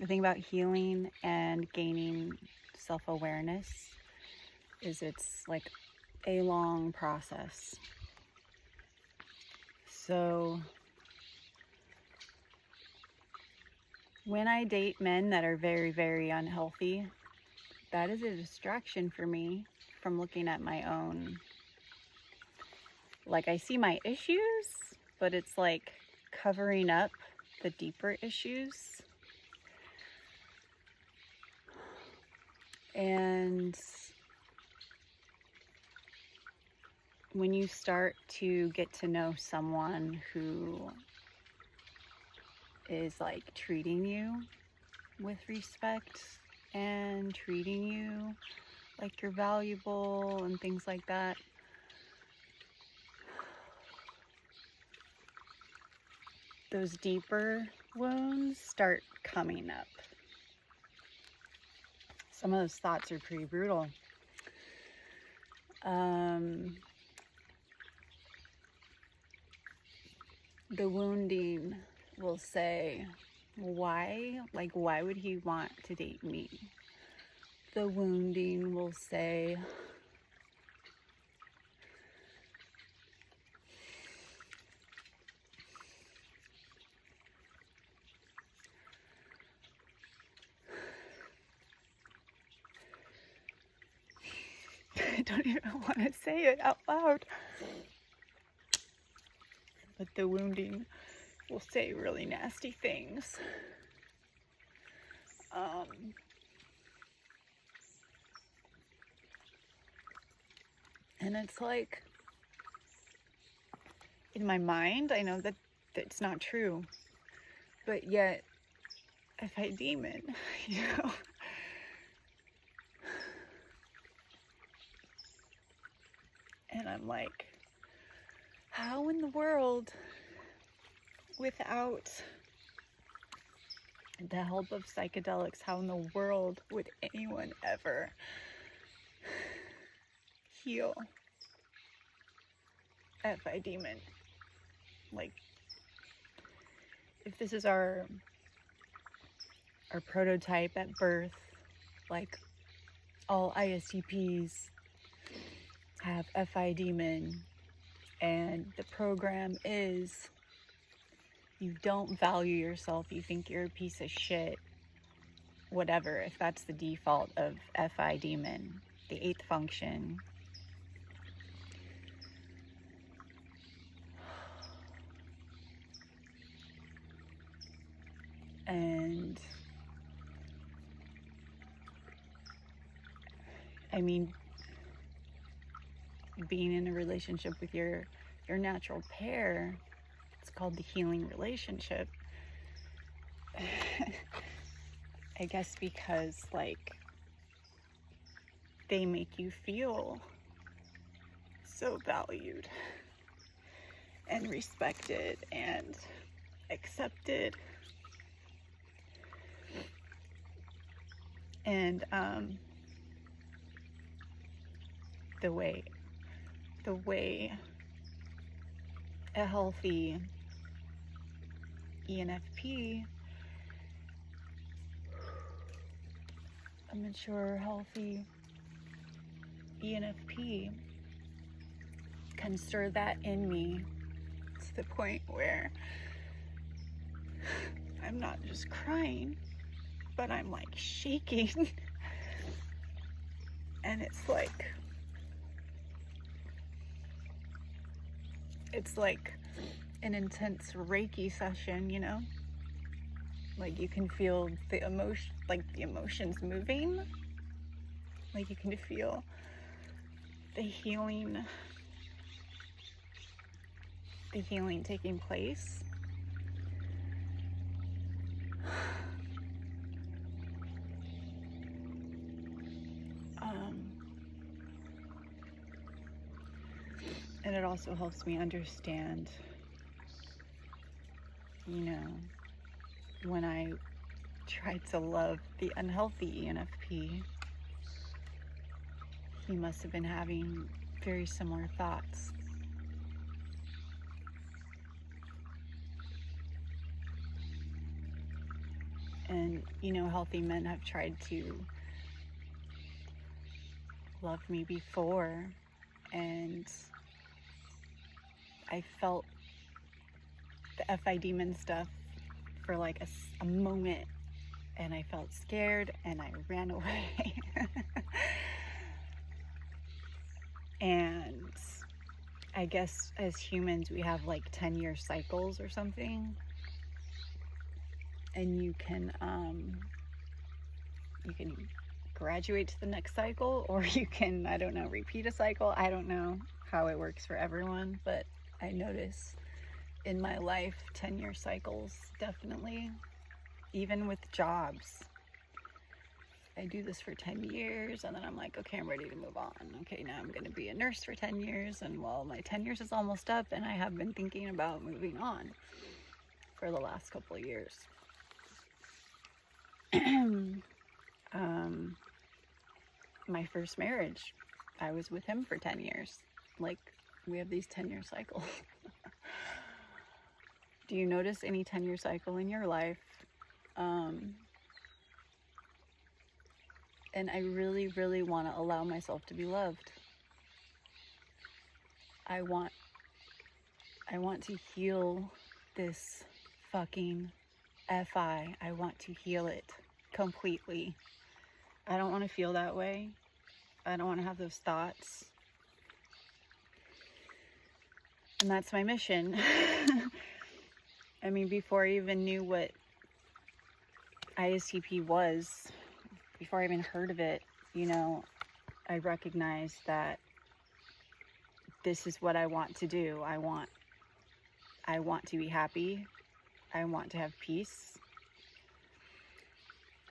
The thing about healing and gaining self-awareness is it's like a long process. So when I date men that are very, very unhealthy, that is a distraction for me from looking at my own. Like, I see my issues, but it's like covering up the deeper issues. And when you start to get to know someone who is like treating you with respect and treating you like you're valuable and things like that, those deeper wounds start coming up. Some of those thoughts are pretty brutal. The wounding will say, why? Like, why would he want to date me? The wounding will say, I don't even want to say it out loud. But the wounding will say really nasty things. And it's like, in my mind, I know that it's not true. But yet, I fight demon, you know? And I'm like, how in the world, without the help of psychedelics, how in the world would anyone ever heal FI demon? Like, if this is our prototype at birth, like all ISTPs have FI demon, and the program is you don't value yourself, you think you're a piece of shit, whatever, if that's the default of FI demon, the 8th function. And I mean, being in a relationship with your natural pair, it's called the healing relationship. I guess because, like, they make you feel so valued and respected and accepted. And the way a healthy ENFP, a mature, healthy ENFP can stir that in me to the point where I'm not just crying, but I'm like shaking. And it's like an intense Reiki session, you know? Like, you can feel the emotion, like the emotions moving. Like, you can feel the healing taking place. And it also helps me understand, you know, when I tried to love the unhealthy ENFP, he must have been having very similar thoughts. And, you know, healthy men have tried to love me before, and I felt the FI demon stuff for like a moment, and I felt scared and I ran away. And I guess as humans we have like 10-year cycles or something, and you can graduate to the next cycle, or you can, I don't know, repeat a cycle. I don't know how it works for everyone, but I notice in my life 10-year cycles, definitely. Even with jobs, I do this for 10 years and then I'm like, okay, I'm ready to move on. Okay, now I'm going to be a nurse for 10 years, and well, my 10 years is almost up and I have been thinking about moving on for the last couple of years. My first marriage, I was with him for 10 years. Like, we have these 10-year cycles. Do you notice any 10-year cycle in your life? And I really, really want to allow myself to be loved. I want to heal this fucking FI. I want to heal it completely. I don't want to feel that way. I don't want to have those thoughts. And that's my mission. I mean, before I even knew what ISTP was, before I even heard of it, you know, I recognized that this is what I want to do. I want to be happy. I want to have peace.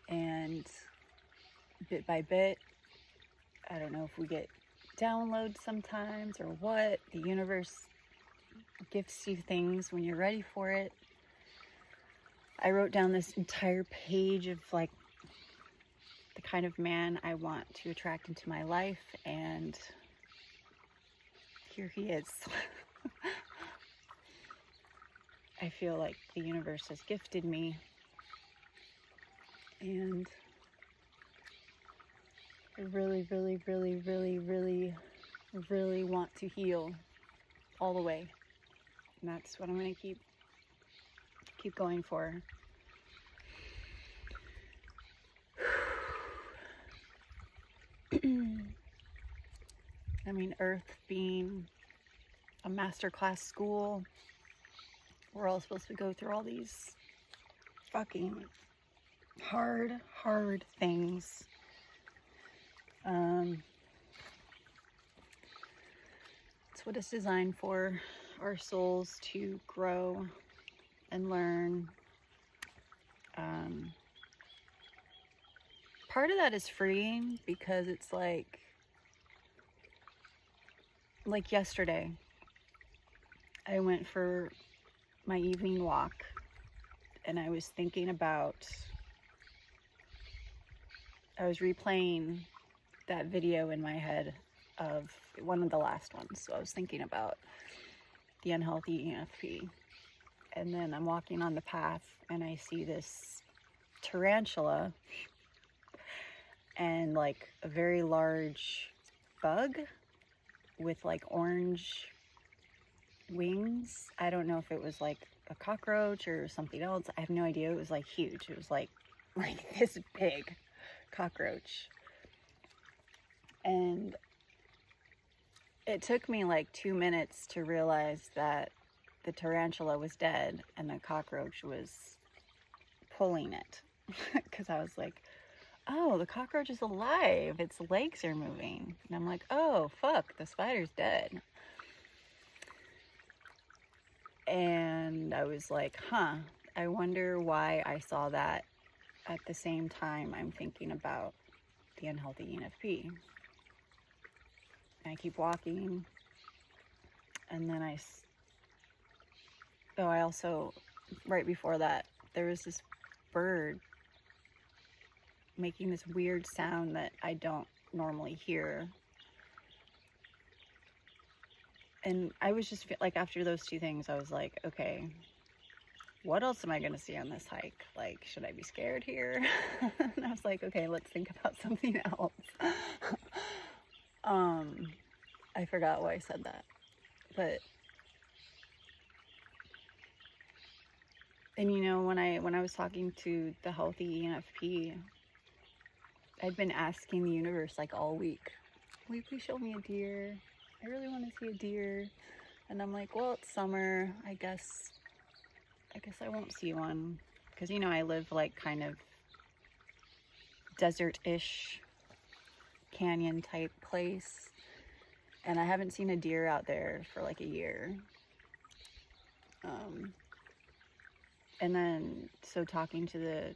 And bit by bit, I don't know if we get downloads sometimes or what, the universe gifts you things when you're ready for it. I wrote down this entire page of like the kind of man I want to attract into my life, and here he is. I feel like the universe has gifted me, and I really, really, really, really, really, really want to heal all the way. And that's what I'm going to keep going for. I mean, Earth being a masterclass school, we're all supposed to go through all these fucking hard things. It's what it's designed for, our souls to grow and learn. Part of that is freeing, because it's like yesterday, I went for my evening walk and I was thinking about, I was replaying that video in my head of one of the last ones. So I was thinking about the unhealthy ENFP. And then I'm walking on the path and I see this tarantula and like a very large bug with like orange wings. I don't know if it was like a cockroach or something else. I have no idea. It was like huge. It was like this big cockroach. And it took me like 2 minutes to realize that the tarantula was dead and the cockroach was pulling it. Because I was like, oh, the cockroach is alive. Its legs are moving. And I'm like, oh, fuck, the spider's dead. And I was like, I wonder why I saw that at the same time I'm thinking about the unhealthy ENFP. And I keep walking. And then I also, right before that, there was this bird making this weird sound that I don't normally hear. And I was just like, after those two things, I was like, okay, what else am I going to see on this hike? Like, should I be scared here? And I was like, okay, let's think about something else. I forgot why I said that, but, and you know, when I was talking to the healthy ENFP, I'd been asking the universe like all week, will you please show me a deer? I really want to see a deer. And I'm like, well, it's summer. I guess I won't see one. Because, you know, I live like kind of desert-ish canyon type place. And I haven't seen a deer out there for like a year. And then, so talking to the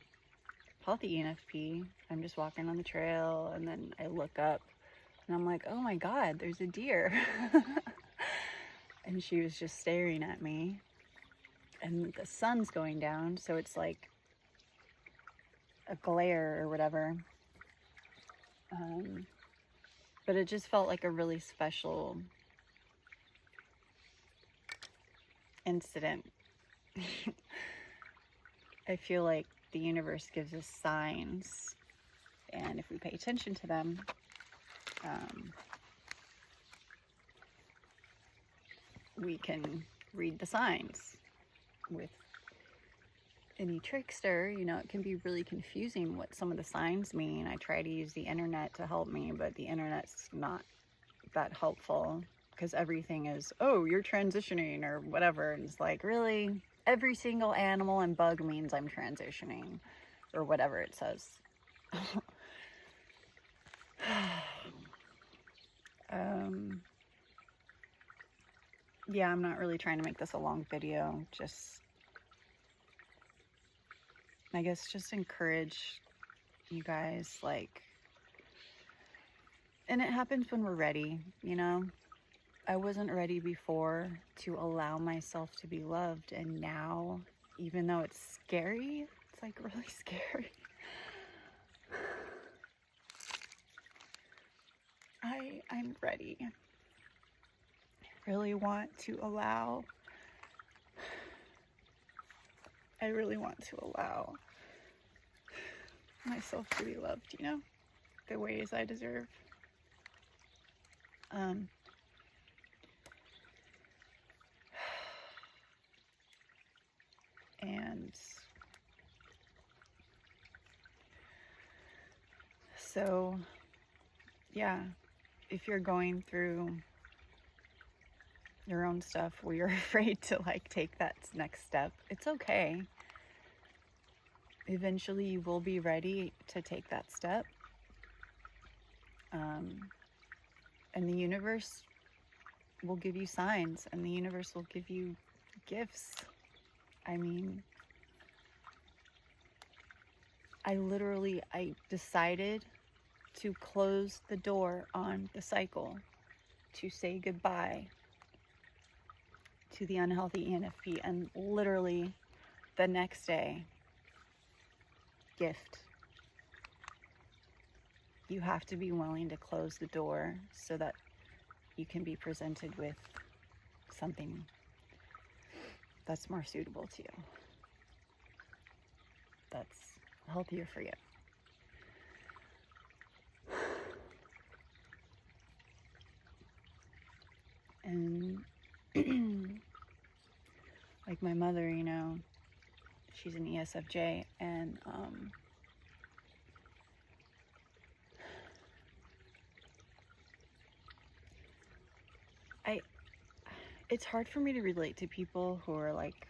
healthy ENFP, I'm just walking on the trail, and then I look up and I'm like, oh my God, there's a deer. And she was just staring at me, and the sun's going down, so it's like a glare or whatever. But it just felt like a really special incident. I feel like the universe gives us signs, and if we pay attention to them, we can read the signs. With any trickster, you know, it can be really confusing what some of the signs mean. I try to use the internet to help me, but the internet's not that helpful, because everything is, oh, you're transitioning or whatever, and it's like, really? Every single animal and bug means I'm transitioning, or whatever it says. Yeah, I'm not really trying to make this a long video, just, I guess, just encourage you guys, like, and it happens when we're ready, you know? I wasn't ready before to allow myself to be loved, and now, even though it's scary, it's like really scary. I'm ready. I really want to allow myself to be loved, you know, the ways I deserve. And so, yeah, if you're going through your own stuff where you're afraid to like take that next step, it's okay. Eventually you will be ready to take that step. And the universe will give you signs, and the universe will give you gifts. I mean, I decided to close the door on the cycle, to say goodbye to the unhealthy ENFP, and literally the next day, gift. You have to be willing to close the door so that you can be presented with something that's more suitable to you, that's healthier for you. And like my mother, you know, she's an ESFJ, and it's hard for me to relate to people who are like,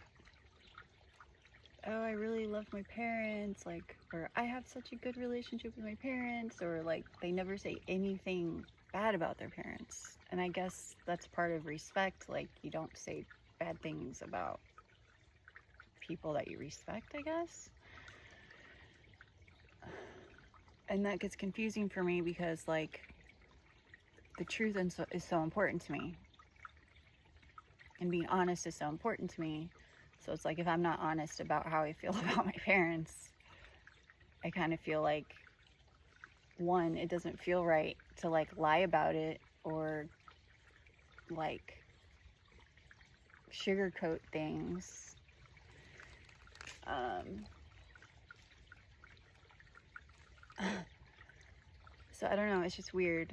oh, I really love my parents, like, or I have such a good relationship with my parents, or like they never say anything bad about their parents. And I guess that's part of respect. Like, you don't say bad things about people that you respect, I guess. And that gets confusing for me because, like, the truth is so important to me. And being honest is so important to me. So it's like, if I'm not honest about how I feel about my parents, I kind of feel like, one, it doesn't feel right to like lie about it or like sugarcoat things. So I don't know, it's just weird.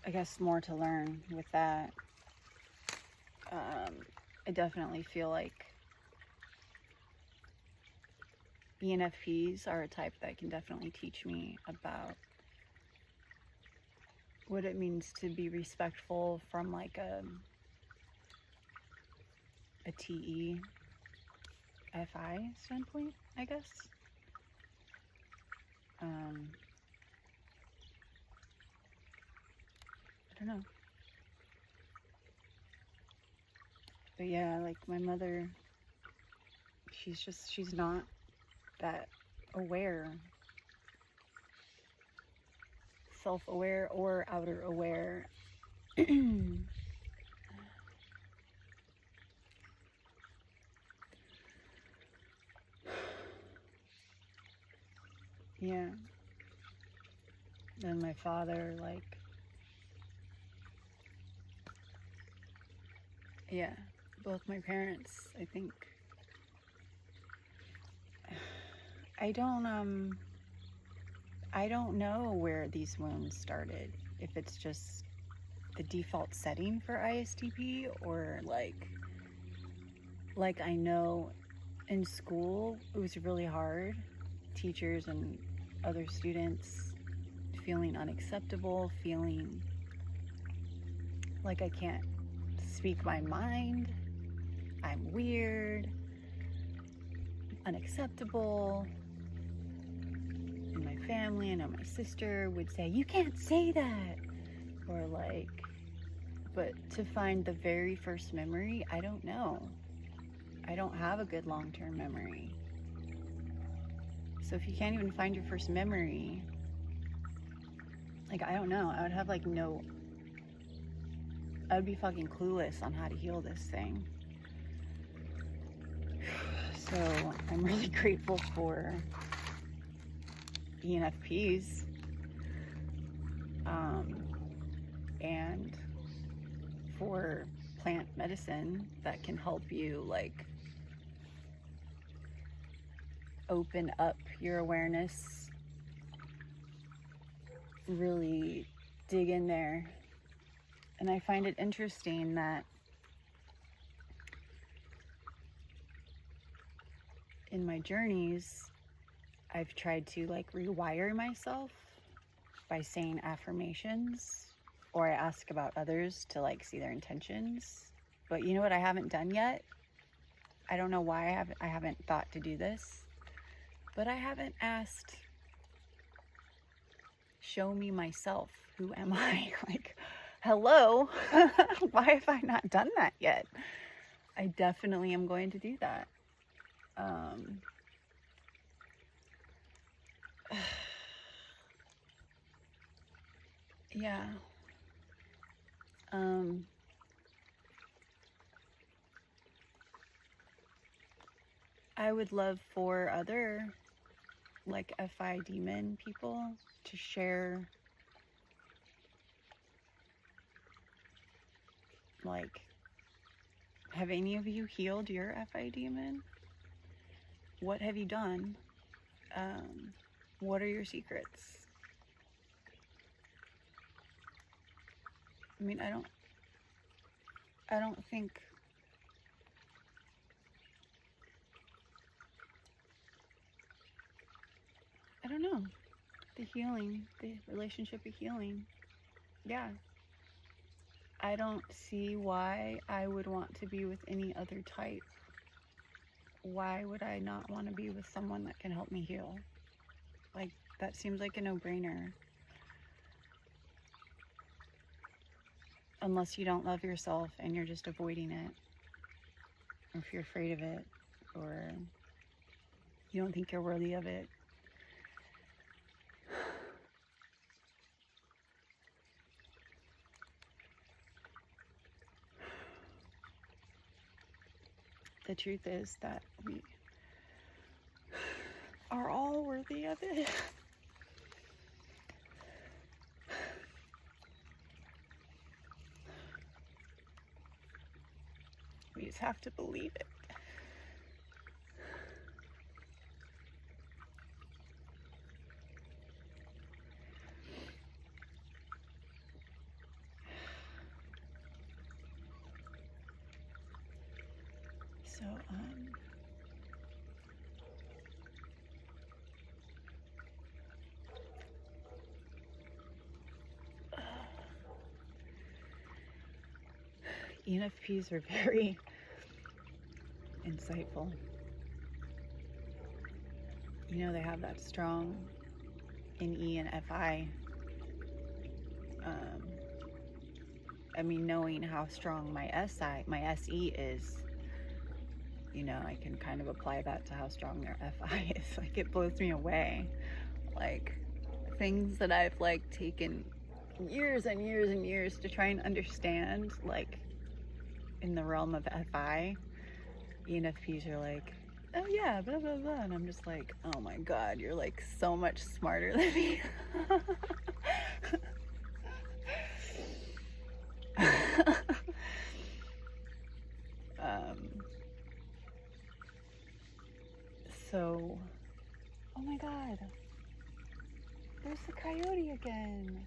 I guess more to learn with that. I definitely feel like ENFPs are a type that can definitely teach me about what it means to be respectful from like a TE FI standpoint, I guess. I don't know. But yeah, like my mother, she's not that aware, self-aware or outer aware. Yeah. And my father, like, yeah, both my parents, I think. I don't know where these wounds started. If it's just the default setting for ISTP, or like I know in school it was really hard. Teachers and other students feeling unacceptable, feeling like I can't speak my mind, I'm weird, unacceptable. In my family, I know my sister would say, "You can't say that," or like, but to find the very first memory, I don't know. I don't have a good long-term memory. So if you can't even find your first memory, like, I don't know, I would have like I would be fucking clueless on how to heal this thing. So I'm really grateful for ENFPs, and for plant medicine that can help you like open up your awareness, really dig in there. And I find it interesting that in my journeys, I've tried to like rewire myself by saying affirmations, or I ask about others to like see their intentions. But you know what I haven't done yet? I don't know why I haven't thought to do this, but I haven't asked, show me myself. Who am I? Like, hello? Why have I not done that yet? I definitely am going to do that. Yeah. I would love for other like FI demon people to share, like, have any of you healed your FI demon? What have you done? What are your secrets? I mean, I don't think, I don't know, the healing, the relationship of healing. Yeah. I don't see why I would want to be with any other type. Why would I not want to be with someone that can help me heal? Like, that seems like a no-brainer. Unless you don't love yourself and you're just avoiding it, or if you're afraid of it, or you don't think you're worthy of it. The truth is that we are all worthy of it. We just have to believe it. So, ENFPs are very insightful. You know, they have that strong NE and FI. I mean, knowing how strong my SE is, you know, I can kind of apply that to how strong their FI is. Like, it blows me away. Like, things that I've like taken years and years and years to try and understand, like in the realm of FI, ENFPs are like, oh yeah, blah blah blah, and I'm just like, oh my god, you're like so much smarter than me. So, oh my god, there's the coyote again.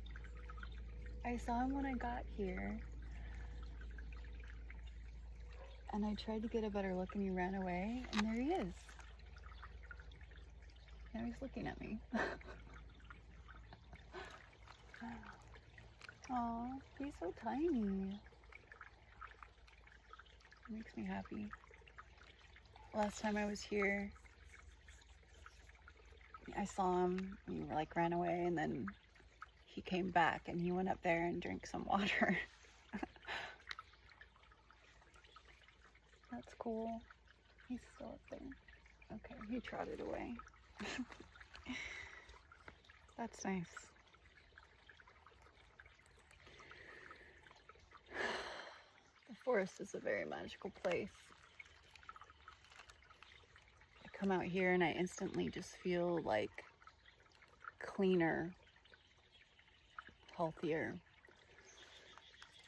I saw him when I got here, and I tried to get a better look and he ran away, and there he is. Now he's looking at me. Aw, he's so tiny. It makes me happy. Last time I was here, I saw him, he like ran away, and then he came back and he went up there and drank some water. That's cool. He's still up there. Okay, he trotted away. That's nice. The forest is a very magical place. I come out here and I instantly just feel like cleaner, healthier,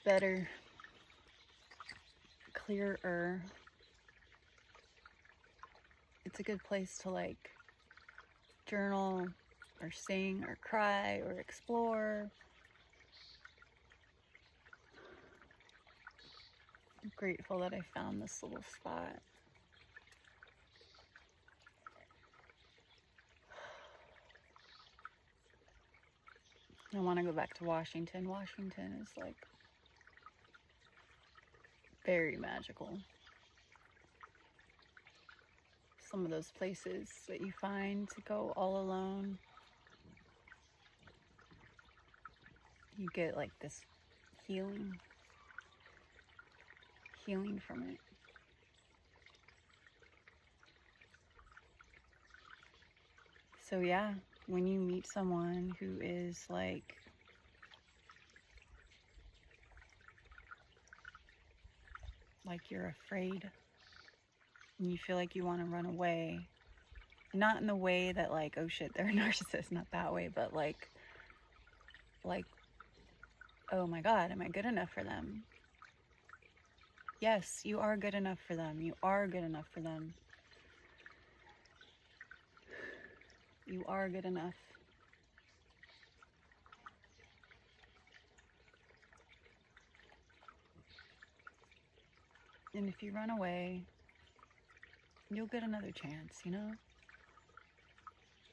better, clearer. It's a good place to like journal or sing or cry or explore. I'm grateful that I found this little spot. I want to go back to Washington. Washington is like very magical. Some of those places that you find to go all alone, you get like this healing from it. So yeah, when you meet someone who is like you're afraid and you feel like you want to run away, not in the way that like, oh shit, they're a narcissist, not that way, but like, oh my god, am I good enough for them? Yes, you are good enough for them. You are good enough for them. You are good enough. And if you run away, you'll get another chance, you know?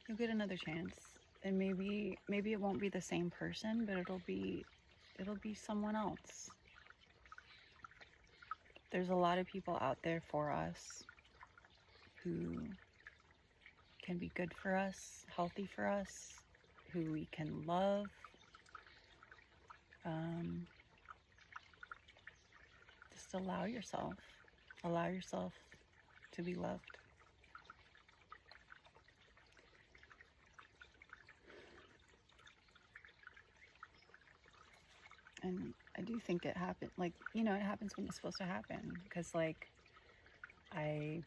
You'll get another chance. And maybe it won't be the same person, but it'll be someone else. There's a lot of people out there for us who can be good for us, healthy for us, who we can love. Just allow yourself to be loved. And I do think it happened, like, you know, it happens when it's supposed to happen, because like I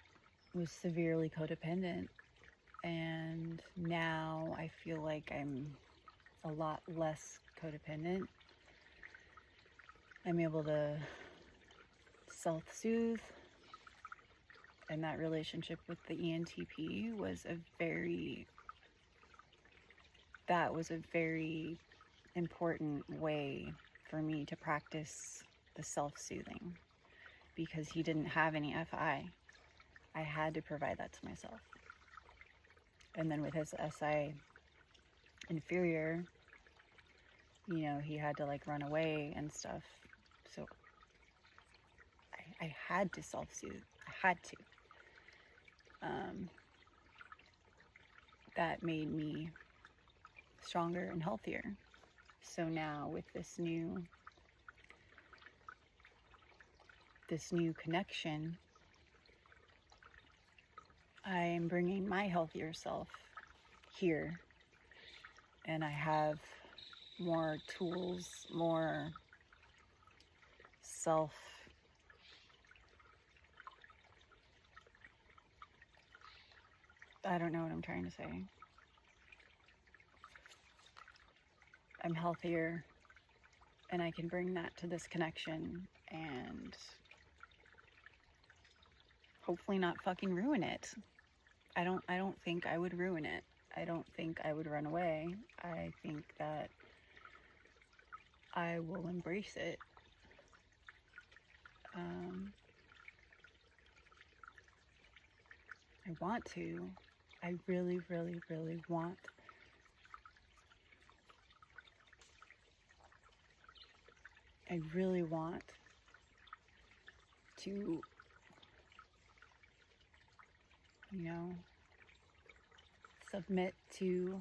was severely codependent, and now I feel like I'm a lot less codependent. I'm able to self-soothe. And that relationship with the ENTP was a very important way for me to practice the self-soothing, because he didn't have any FI. I had to provide that to myself. And then with his SI inferior, you know, he had to like run away and stuff. So I had to self-soothe. I had to. That made me stronger and healthier. So now with this new connection, I am bringing my healthier self here, and I have more tools, more I don't know what I'm trying to say. I'm healthier, and I can bring that to this connection and hopefully not fucking ruin it. I don't think I would ruin it. I don't think I would run away. I think that I will embrace it. I want to. I really, really, really want. I really want to, you know, submit to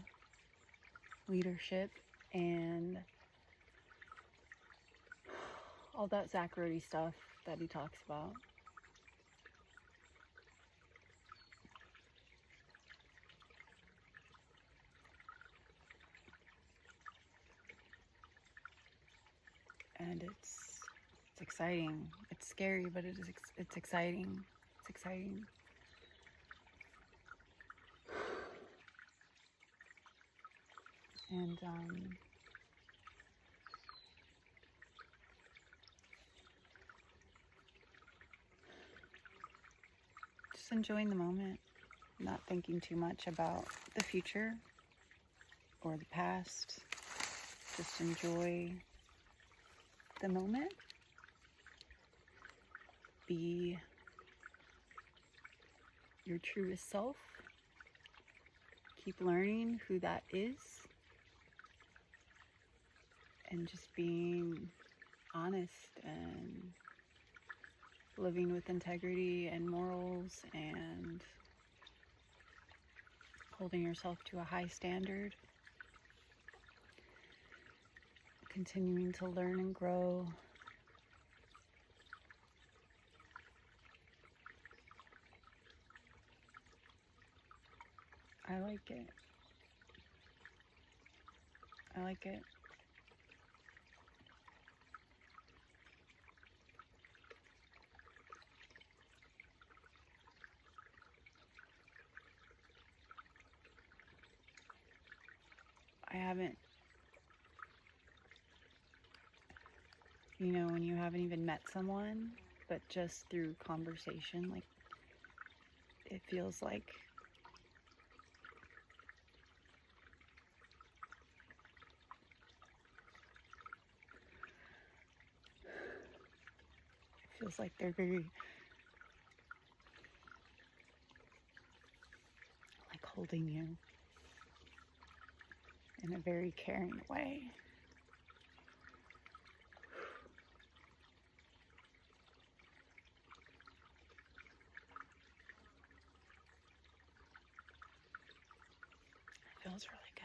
leadership and all that Zach Rody stuff that he talks about. And it's exciting. It's scary, but it's exciting. It's exciting. And just enjoying the moment, not thinking too much about the future or the past. Just enjoy the moment. Be your truest self. Keep learning who that is. And just being honest and living with integrity and morals and holding yourself to a high standard. Continuing to learn and grow. I like it. I like it. I haven't, you know, when you haven't even met someone, but just through conversation, like, it feels like they're very, like, holding you in a very caring way. It feels really good.